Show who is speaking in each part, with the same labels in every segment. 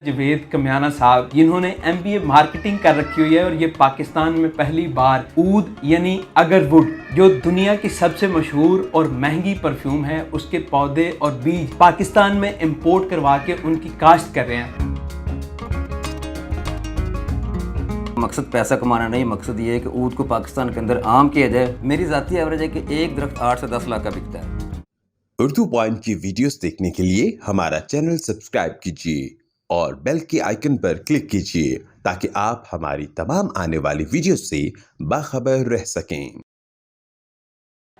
Speaker 1: जवेद कमियाना साहब जिन्होंने MBA marketing कर रखी हुई है और ये पाकिस्तान में पहली बार ऊद यानी अगरवुड जो दुनिया की सबसे मशहूर और महंगी परफ्यूम है उसके पौधे और बीज पाकिस्तान में इंपोर्ट करवा के उनकी काश्त कर रहे हैं।
Speaker 2: मकसद पैसा कमाना नहीं, मकसद ये है कि ऊद को पाकिस्तान के अंदर आम किया जाए। मेरी ज़ाती एवरेज है कि एक दरख्त 8 से 10 लाख का बिकता है।
Speaker 3: उर्दू पॉइंट की वीडियोस देखने के लिए हमारा चैनल सब्सक्राइब कीजिए और बेल के आइकन पर क्लिक कीजिए ताकि आप हमारी तमाम आने वाली वीडियोस से बाखबर रह सकें।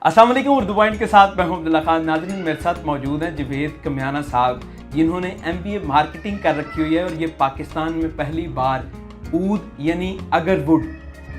Speaker 1: अस्सलाम वालेकुम, उर्दू पॉइंट के साथ मैं हूं अब्दुल्ला खान। नाज़रीन, मेरे साथ मौजूद हैं जवेद कमियाना साहब जिन्होंने MBA मार्केटिंग कर रखी हुई है और ये पाकिस्तान में पहली बार ऊद यानी अगरवुड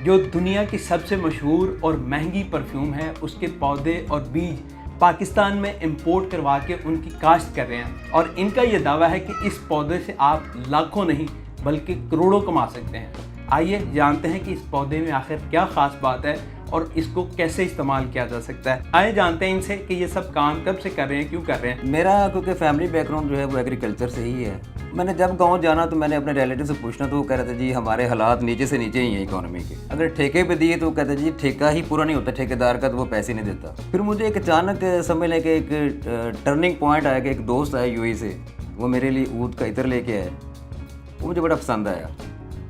Speaker 1: जो दुनिया की सबसे मशहूर और महंगी परफ्यूम है उसके पौधे और बीज पाकिस्तान में इंपोर्ट करवा के उनकी काश्त कर रहे हैं और इनका ये दावा है कि इस पौधे से आप लाखों नहीं बल्कि करोड़ों कमा सकते हैं। आइए जानते हैं कि इस पौधे में आखिर क्या ख़ास बात है और इसको कैसे इस्तेमाल किया जा सकता है। आइए जानते हैं इनसे कि ये सब काम कब से कर रहे हैं, क्यों कर रहे हैं।
Speaker 2: मेरा क्योंकि फैमिली बैकग्राउंड जो है वो एग्रीकल्चर से ही है। मैंने जब गांव जाना तो मैंने अपने रिलेटिव से पूछना तो वो कह रहे थे जी हमारे हालात नीचे से नीचे ही हैं इकोनॉमी के। अगर ठेके पे दिए तो वो कहते जी ठेका ही पूरा नहीं होता ठेकेदार का, तो वो पैसे नहीं देता। फिर मुझे एक अचानक समझ लें कि एक टर्निंग पॉइंट आया कि एक दोस्त आया UAE से, वो मेरे लिए ऊद का इत्र लेके आए। वो मुझे बड़ा पसंद आया।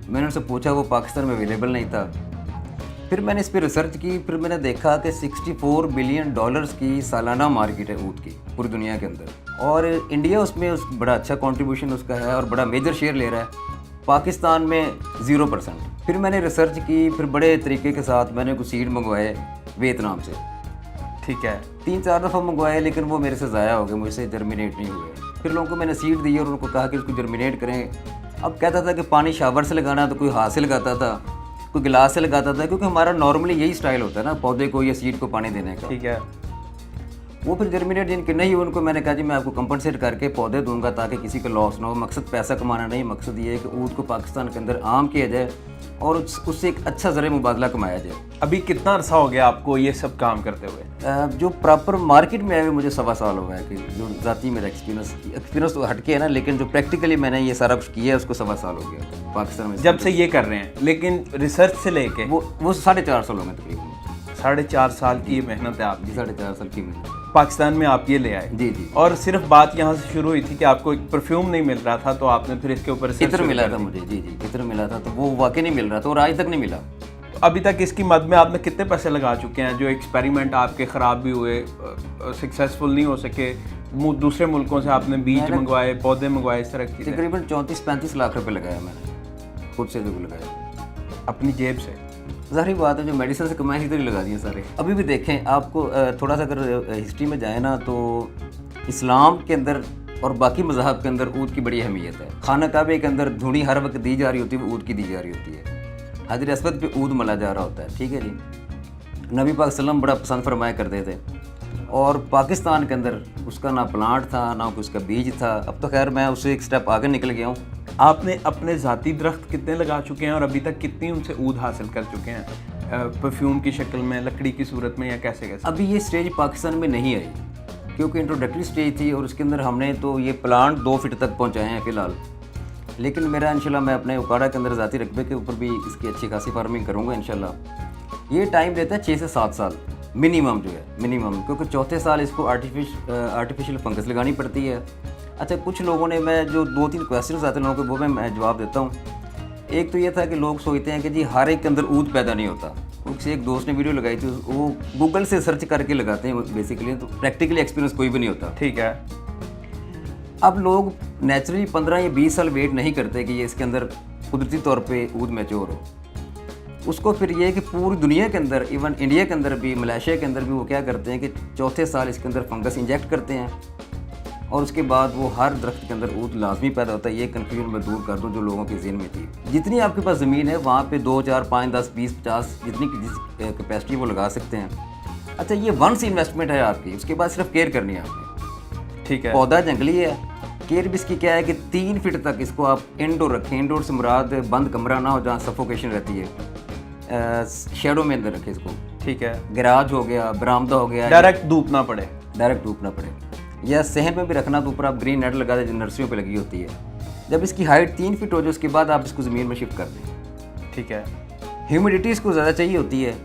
Speaker 2: मैंने उनसे पूछा, वो पाकिस्तान में अवेलेबल नहीं था। फिर मैंने इस पर रिसर्च की। फिर मैंने देखा कि $64 बिलियन की सालाना मार्केट है ऊद की पूरी दुनिया के अंदर, और इंडिया उसमें बड़ा अच्छा कंट्रीब्यूशन उसका है और बड़ा मेजर शेयर ले रहा है। पाकिस्तान में 0%। फिर मैंने रिसर्च की, फिर बड़े तरीके के साथ मैंने कुछ सीड मंगवाए वियतनाम से।
Speaker 1: ठीक है,
Speaker 2: 3-4 दफ़ा मंगवाए लेकिन वो मेरे से ज़ाया हो गए, मुझसे जर्मिनेट नहीं हुए। फिर लोगों को मैंने सीड दी और उनको कहा कि उसको जर्मिनेट करें। अब कहता था कि पानी शावर से लगाना, तो कोई हाथ से लगाता था, कोई गिलास से लगाता था, क्योंकि हमारा नॉर्मली यही स्टाइल होता है ना पौधे को या सीड को पानी देने का।
Speaker 1: ठीक है।
Speaker 2: वो फिर जर्मिनेट जिनके नहीं हुए उनको मैंने कहा जी मैं आपको कंपनसेट करके पौधे दूंगा ताकि किसी का लॉस ना हो। मकसद पैसा कमाना नहीं, मकसद ये है कि ऊद को पाकिस्तान के अंदर आम किया जाए और उससे एक अच्छा ज़र मुबादला कमाया जाए।
Speaker 1: अभी कितना अरसा हो गया आपको ये सब काम करते हुए?
Speaker 2: जो प्रॉपर मार्केट में आए हुए मुझे 1.25 साल हो गया कि जो ज़ाती मेरा एक्सपीरियंस तो हटके है ना, लेकिन जो प्रैक्टिकली मैंने ये सारा कुछ किया है उसको 1.25 साल हो गया पाकिस्तान में
Speaker 1: जब से ये कर रहे हैं। लेकिन रिसर्च से लेके
Speaker 2: वो 4.5 साल हो गए तकरीबन।
Speaker 1: 4.5 साल की ये मेहनत है आपकी।
Speaker 2: 4.5 साल की मेहनत
Speaker 1: पाकिस्तान में आप ये ले आए।
Speaker 2: जी जी।
Speaker 1: और सिर्फ बात यहाँ से शुरू हुई थी कि आपको एक परफ्यूम नहीं मिल रहा था तो आपने फिर इसके ऊपर
Speaker 2: इत्र मिला था मुझे। जी जी, इत्र मिला था, तो वो वाकई नहीं मिल रहा था और आज तक नहीं मिला।
Speaker 1: अभी तक इसकी मद में आपने कितने पैसे लगा चुके हैं? जो एक्सपेरिमेंट आपके ख़राब भी हुए, सक्सेसफुल नहीं हो सके, दूसरे मुल्कों से आपने बीज मंगवाए, पौधे मंगवाए, इस तरह की
Speaker 2: तकरीबन 34-35 लाख रुपए लगाया मैंने खुद से, जो लगाया
Speaker 1: अपनी जेब से।
Speaker 2: ज़ाहिर बात है जो मेडिसिन से कमाए इधर ही लगा दिए सारे। अभी भी देखें आपको थोड़ा सा अगर हिस्ट्री में जाए ना तो इस्लाम के अंदर और बाकी मज़हब के अंदर ऊद की बड़ी अहमियत है। खाना काबे के अंदर धुनी हर वक्त दी जा रही होती है, वो ऊद की दी जा रही होती है। हाजिर अस्वद पे ऊद मला जा रहा होता है। ठीक है जी। नबी पाक सल्लम बड़ा पसंद फरमाया करते थे और पाकिस्तान के अंदर उसका ना प्लांट था ना उसका बीज था। अब तो खैर मैं उससे एक स्टेप आगे निकल गया हूँ।
Speaker 1: आपने अपने ज़ाती दरख्त कितने लगा चुके हैं और अभी तक कितनी उनसे ऊद हासिल कर चुके हैं? परफ्यूम की शक्ल में, लकड़ी की सूरत में, या कैसे कैसे?
Speaker 2: अभी ये स्टेज पाकिस्तान में नहीं आई क्योंकि इंट्रोडक्टरी स्टेज थी और उसके अंदर हमने तो ये प्लांट 2 फीट तक पहुँचाए हैं फ़िलहाल। लेकिन मेरा इंशाल्लाह मैं अपने उकाड़ा के अंदर ज़ाती रकबे के ऊपर भी इसकी अच्छी खासी फार्मिंग करूँगा इंशाल्लाह। ये टाइम लेता है 6 से 7 साल मिनिमम, जो है मिनिमम, क्योंकि चौथे साल इसको आर्टिफिशियल फंगस लगानी पड़ती है। अच्छा, कुछ लोगों ने, मैं जो 2-3 क्वेश्चन आते हैं लोगों को, वो मैं जवाब देता हूँ। एक तो ये था कि लोग सोचते हैं कि जी हर एक के अंदर ऊद पैदा नहीं होता। उससे एक दोस्त ने वीडियो लगाई थी, वो गूगल से सर्च करके लगाते हैं बेसिकली, तो प्रैक्टिकली एक्सपीरियंस कोई भी नहीं होता।
Speaker 1: ठीक है।
Speaker 2: अब लोग नेचुरली 15 या 20 साल वेट नहीं करते कि ये इसके अंदर कुदरती तौर पे ऊद मैच्योर हो। उसको फिर ये है कि पूरी दुनिया के अंदर, इवन इंडिया के अंदर भी, मलेशिया के अंदर भी, वो क्या करते हैं कि चौथे साल इसके अंदर फंगस इंजेक्ट करते हैं और उसके बाद वो हर दरख्त के अंदर ऊद लाजमी पैदा होता है। ये कन्फ्यूजन मैं दूर कर दूँ जो लोगों के ज़हन में थी। जितनी आपके पास ज़मीन है वहाँ पे 2, 4, 5, 10, 20, 50 जितनी कैपेसिटी वो लगा सकते हैं। अच्छा, ये वंस इन्वेस्टमेंट है आपकी, उसके बाद सिर्फ केयर करनी है आपने। ठीक है। पौधा जंगली है, केयर भी इसकी क्या है कि 3 फीट तक इसको आप इंडोर रखें। इंडोर से मुराद बंद कमरा ना हो जहाँ सफोकेशन रहती है, शेडो में अंदर रखें इसको। ठीक है। गैराज हो गया, बरामदा हो गया,
Speaker 1: डायरेक्ट धूप ना पड़े,
Speaker 2: या सहन में भी रखना तो ऊपर आप ग्रीन नेट लगा दें जो नर्सरियों पे लगी होती है। जब इसकी हाइट 3 फीट हो जाए उसके बाद आप इसको ज़मीन में शिफ्ट कर दें।
Speaker 1: ठीक है।
Speaker 2: ह्यूमिडिटी इसको ज़्यादा चाहिए होती है।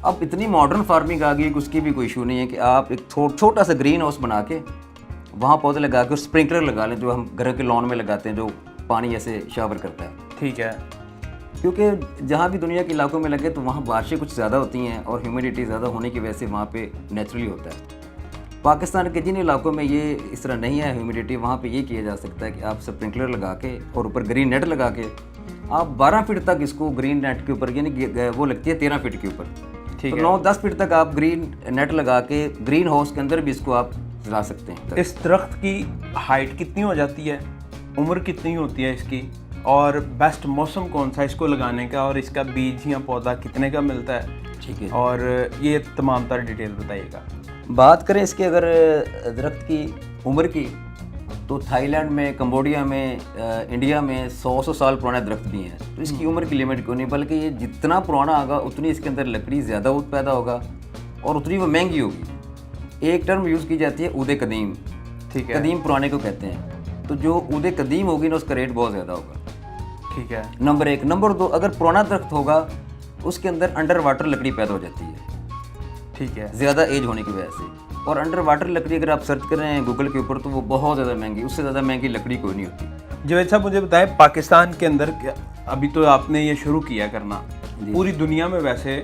Speaker 2: अब इतनी मॉडर्न फार्मिंग आ गई कि उसकी भी कोई इशू नहीं है कि आप एक छोटा सा ग्रीन हाउस बना के वहाँ पौधे लगा के और स्प्रिंकलर लगा लें, जो हम घर के लॉन में लगाते हैं, जो पानी ऐसे शावर करता है।
Speaker 1: ठीक है।
Speaker 2: क्योंकि जहाँ भी दुनिया के इलाकों में लगे तो वहाँ बारिशें कुछ ज़्यादा होती हैं और ह्यूमिडिटी ज़्यादा होने की वजह से वहाँ पे नेचुरली होता है। पाकिस्तान के जिन इलाकों में ये इस तरह नहीं है ह्यूमिडिटी, वहाँ पे ये किया जा सकता है कि आप स्प्रिंकलर लगा के और ऊपर ग्रीन नेट लगा के आप 12 फीट तक इसको ग्रीन नेट के ऊपर, यानी वो लगती है 13 फीट के ऊपर, तो 9-10 फीट तक आप ग्रीन नेट लगा के ग्रीन हाउस के अंदर भी इसको आप चला सकते हैं।
Speaker 1: इस दरख्त की हाइट कितनी हो जाती है, उम्र कितनी होती है इसकी, और बेस्ट मौसम कौन सा इसको लगाने का, और इसका बीज या पौधा कितने का मिलता है?
Speaker 2: ठीक है,
Speaker 1: और ये तमाम तरह डिटेल बताइएगा।
Speaker 2: बात करें इसके अगर दरख्त की उम्र की, तो थाईलैंड में, कंबोडिया में, इंडिया में 100 साल पुराने दरख्त भी हैं। तो इसकी उम्र की लिमिट क्यों नहीं, बल्कि ये जितना पुराना होगा उतनी इसके अंदर लकड़ी ज़्यादा पैदा होगा और उतनी वो महंगी होगी। एक टर्म यूज़ की जाती है उदे कदीम।
Speaker 1: ठीक है।
Speaker 2: कदीम पुराने को कहते हैं। तो जो उदे कदीम होगी ना, उसका रेट बहुत ज़्यादा होगा।
Speaker 1: ठीक है।
Speaker 2: नंबर 1। नंबर 2, अगर पुराना दरख्त होगा उसके अंदर अंडर वाटर लकड़ी पैदा हो जाती है।
Speaker 1: ठीक है।
Speaker 2: ज़्यादा एज होने की वजह से। और अंडर वाटर लकड़ी अगर आप सर्च कर रहे हैं गूगल के ऊपर तो वो बहुत ज़्यादा महंगी, उससे ज़्यादा महंगी लकड़ी कोई नहीं होती।
Speaker 1: जवेद साहब मुझे बताएं, पाकिस्तान के अंदर अभी तो आपने ये शुरू किया करना, पूरी दुनिया में वैसे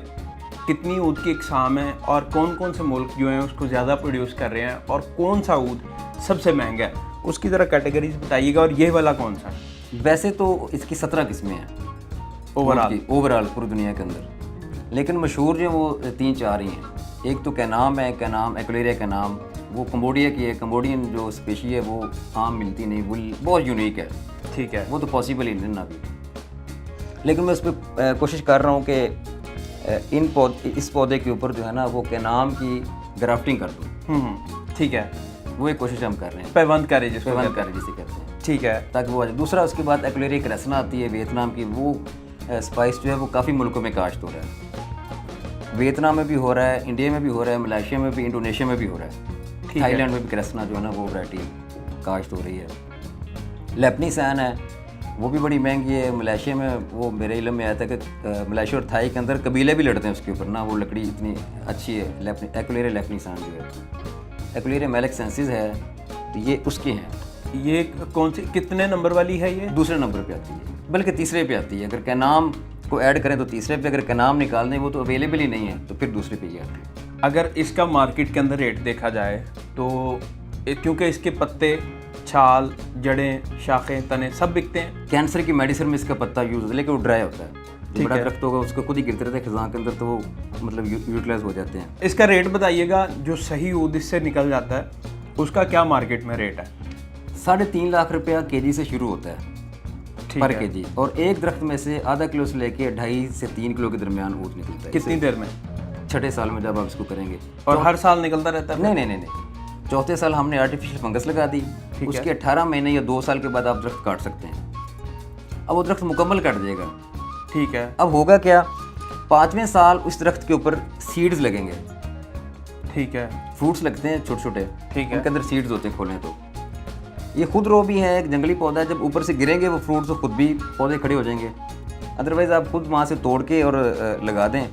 Speaker 1: कितनी ऊद की इकसाम है और कौन कौन से मुल्क जो हैं उसको ज़्यादा प्रोड्यूस कर रहे हैं, और कौन सा ऊद सबसे महंगा है, उसकी ज़रा कैटेगरीज बताइएगा, और ये वाला कौन सा है?
Speaker 2: वैसे तो इसकी 17 किस्में हैं ओवरऑल पूरी दुनिया के अंदर, लेकिन मशहूर जो वो 3-4 ही हैं। एक तो कैनाम है, कैनाम एक्लेरिया कैनाम, वो कंबोडिया की है। कंबोडियन जो स्पेशी है वो आम मिलती नहीं, वो बहुत यूनिक है।
Speaker 1: ठीक है।
Speaker 2: वो तो पॉसिबल ही नहीं ना अभी, लेकिन मैं उस पर कोशिश कर रहा हूँ कि इस पौधे के ऊपर जो है ना वो कैनाम की ग्राफ्टिंग कर दूँ।
Speaker 1: ठीक है।
Speaker 2: वो एक कोशिश हम कर रहे हैं,
Speaker 1: पैवंद करे जिसको
Speaker 2: पैवंद करे जिसे कहते हैं।
Speaker 1: ठीक है।
Speaker 2: ताकि वो आ जाए। दूसरा उसके बाद एक्लेरिया क्रेसना आती है वियतनाम की। वो स्पाइस जो है वो काफ़ी मुल्कों में काश्त हो रहा है। वियतनाम में भी हो रहा है, इंडिया में भी हो रहा है, मलेशिया में भी, इंडोनेशिया में भी हो रहा है। थाईलैंड में भी क्रेसना जो है ना वो वैरायटी काश्त हो रही है। लेपनी सैन है, वो भी बड़ी महंगी है। मलेशिया में वो मेरे इल्म में आया था कि मलेशिया और थाई के अंदर कबीले भी लड़ते हैं उसके ऊपर ना, वो लकड़ी इतनी अच्छी है। एक्लेरिया लेपनी सैन जो है, एक्लेरिया मेलेक्सेंसिस है, तो ये उसके हैं।
Speaker 1: ये कौन सी कितने नंबर वाली है? ये
Speaker 2: दूसरे नंबर पे आती है, बल्कि तीसरे पे आती है। अगर कैनाम को ऐड करें तो तीसरे पे, अगर कैनाम निकाल दें वो तो अवेलेबल ही नहीं है तो फिर दूसरे पे ही आती है।
Speaker 1: अगर इसका मार्केट के अंदर रेट देखा जाए तो क्योंकि इसके पत्ते, छाल, जड़ें, शाखें, तने सब बिकते हैं।
Speaker 2: कैंसर की मेडिसिन में इसका पत्ता यूज़ होता है, लेकिन वो ड्राई होता है। जो बड़ा दरख्त होगा उसको खुद ही गिरते रहते हैं खिज़ां के अंदर, तो वो मतलब यूटिलाइज हो जाते हैं।
Speaker 1: इसका रेट बताइएगा, जो सही ऊद इससे निकल जाता है उसका क्या मार्केट में रेट है?
Speaker 2: 3.5 लाख रुपया केजी से शुरू होता है पर केजी, और एक दरख्त में से आधा किलो से लेके 2.5 से 3 किलो के दरमियान ऊद निकलता है।
Speaker 1: कितनी देर में?
Speaker 2: 6ठे साल में जब आप इसको करेंगे।
Speaker 1: और हर साल निकलता रहता है?
Speaker 2: नहीं, चौथे साल हमने आर्टिफिशियल फंगस लगा दी। उसके 18 महीने या 2 साल के बाद आप दरख्त काट सकते हैं। अब वो दरख्त मुकम्मल कट जाएगा।
Speaker 1: ठीक है।
Speaker 2: अब होगा क्या, 5वें साल उस दरख्त के ऊपर सीड्स लगेंगे।
Speaker 1: ठीक है।
Speaker 2: फ्रूट्स लगते हैं छोटे छोटे,
Speaker 1: ठीक है।
Speaker 2: उनके अंदर सीड्स होते हैं, खोलें तो। ये खुद रो भी है, एक जंगली पौधा है। जब ऊपर से गिरेंगे वो फ्रूट्स तो खुद भी पौधे खड़े हो जाएंगे। अदरवाइज़ आप खुद वहाँ से तोड़ के और लगा दें।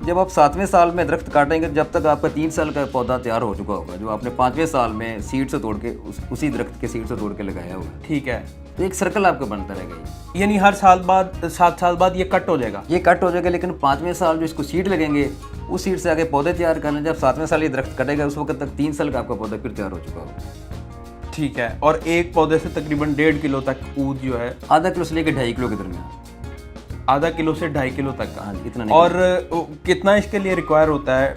Speaker 2: जब आप 7वें साल में दरख्त काटेंगे, जब तक आपका 3 साल का पौधा तैयार हो चुका होगा, जो आपने 5वें साल में सीड से तोड़ के उसी दरख्त के सीड से तोड़ के लगाया होगा।
Speaker 1: ठीक है।
Speaker 2: तो एक सर्कल आपका बनता रहेगा।
Speaker 1: यानी हर साल बाद 7 साल बाद ये कट हो जाएगा?
Speaker 2: ये कट हो जाएगा, लेकिन 5वें साल जो इसको सीड लगेंगे उस सीड से आगे पौधे तैयार करने। जब 7वें साल ये दरख्त कटेगा उस वक्त तक 3 साल का आपका पौधा फिर तैयार हो चुका होगा।
Speaker 1: ठीक है। और एक पौधे से तकरीबन 1.5 किलो तक ऊद जो है,
Speaker 2: आधा किलो से लेकर 2.5 किलो के दरमियान।
Speaker 1: आधा किलो से 2.5 किलो तक का?
Speaker 2: हाँ, इतना नहीं।
Speaker 1: और कितना इसके लिए रिक्वायर होता है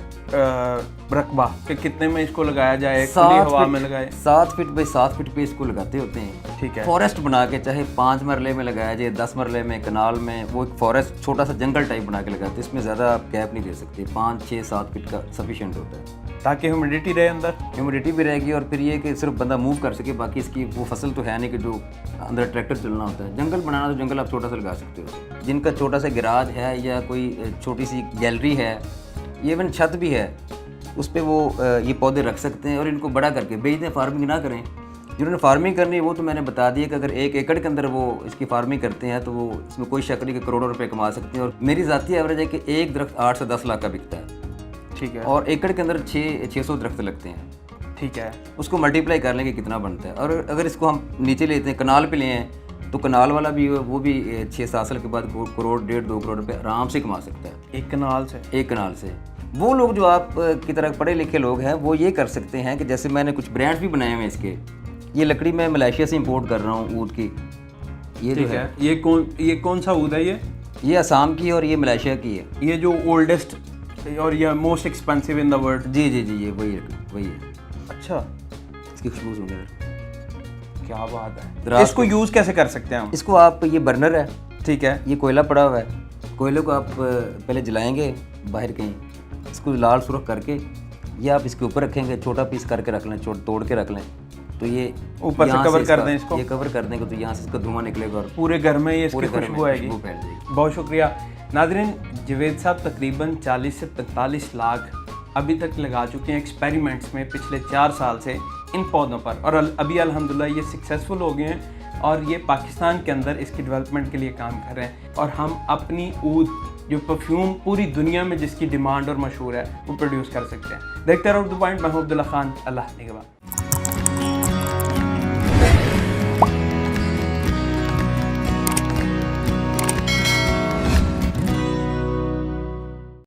Speaker 1: रकबा, कि कितने में इसको लगाया जाए, खुली हवा में लगाए?
Speaker 2: 7 फीट बाई 7 फीट पे इसको लगाते होते हैं।
Speaker 1: ठीक है।
Speaker 2: फॉरेस्ट बना के, चाहे 5 मरले में लगाया जाए, 10 मरले में, कनाल में, वो एक फॉरेस्ट छोटा सा जंगल टाइप बना के लगाते हैं। इसमें ज़्यादा आप गैप नहीं दे सकते, 5, 6, 7 फीट का सफिशिएंट होता है,
Speaker 1: ताकि ह्यूमिडिटी रहे अंदर।
Speaker 2: ह्यूमिडिटी भी रहेगी, और फिर ये कि सिर्फ बंदा मूव कर सके। बाकी इसकी वो फसल तो है नहीं कि जो अंदर ट्रैक्टर चलना होता है। जंगल बनाना तो जंगल आप छोटा सा लगा सकते हो। जिनका छोटा सा गैराज है या कोई छोटी सी गैलरी है, इवन छत भी है, उस पर वो ये पौधे रख सकते हैं और इनको बड़ा करके बेच दें। फार्मिंग ना करें, जिन्होंने फार्मिंग करनी है वो तो मैंने बता दिया कि अगर 1 एकड़ के अंदर वो इसकी फार्मिंग करते हैं तो वो इसमें कोई शक नहीं कि करोड़ों रुपए कमा सकते हैं। और मेरी ज़ाती एवरेज है कि एक दरख्त 8 से 10 लाख का बिकता है।
Speaker 1: ठीक है।
Speaker 2: और एकड़ के अंदर 600 दरख्त लगते हैं।
Speaker 1: ठीक है।
Speaker 2: उसको मल्टीप्लाई कर लेंगे कितना बनता है। और अगर इसको हम नीचे लेते हैं, कनाल पे ले हैं, तो कनाल वाला भी वो भी 6-7 साल के बाद करोड़ 1.5-2 करोड़ रुपए आराम से कमा सकता है
Speaker 1: एक कनाल से।
Speaker 2: एक कनाल से। वो लोग जो आप की तरह पढ़े लिखे लोग हैं वो ये कर सकते हैं कि जैसे मैंने कुछ ब्रांड्स भी बनाए हुए हैं इसके। ये लकड़ी मैं मलेशिया से इंपोर्ट कर रहा हूँ ऊद की। ये जो
Speaker 1: ठीक है। ये कौन सा ऊद है
Speaker 2: ये असम की है और ये मलेशिया की है।
Speaker 1: ये जो ओल्डेस्ट और ये most expensive in the world.
Speaker 2: जी जी जी, ये वही है।
Speaker 1: अच्छा,
Speaker 2: इसकी खुशबू सुन,
Speaker 1: क्या बात है। इसको यूज़ कैसे कर सकते हैं हम?
Speaker 2: इसको आप, ये बर्नर है,
Speaker 1: ठीक है,
Speaker 2: ये कोयला पड़ा हुआ है, कोयले को आप पहले जलाएंगे बाहर कहीं, इसको लाल सुर्ख करके ये आप इसके ऊपर रखेंगे, छोटा पीस करके रख लें, तोड़ के रख लें, तो ये
Speaker 1: ऊपर से कवर कर दें इसको।
Speaker 2: ये कवर कर देंगे तो यहाँ से इसका धुआं निकलेगा और
Speaker 1: पूरे घर में ये इसकी खुशबू आएगी।
Speaker 2: फैल जाएगी।
Speaker 1: बहुत शुक्रिया नाज़रीन। जावेद साहब तकरीबन 40 से 45 लाख अभी तक लगा चुके हैं एक्सपेरिमेंट्स में पिछले 4 साल से इन पौधों पर, और अभी अल्हम्दुलिल्लाह ये सक्सेसफुल हो गए हैं और ये पाकिस्तान के अंदर इसकी डेवलपमेंट के लिए काम कर रहे हैं। और हम अपनी ऊद जो परफ्यूम पूरी दुनिया में जिसकी डिमांड और मशहूर है वो प्रोड्यूस कर सकते हैं। देखते रहो उर्दू पॉइंट। मैं हूं अब्दुल्ला खान। अल्लाह निगहबान।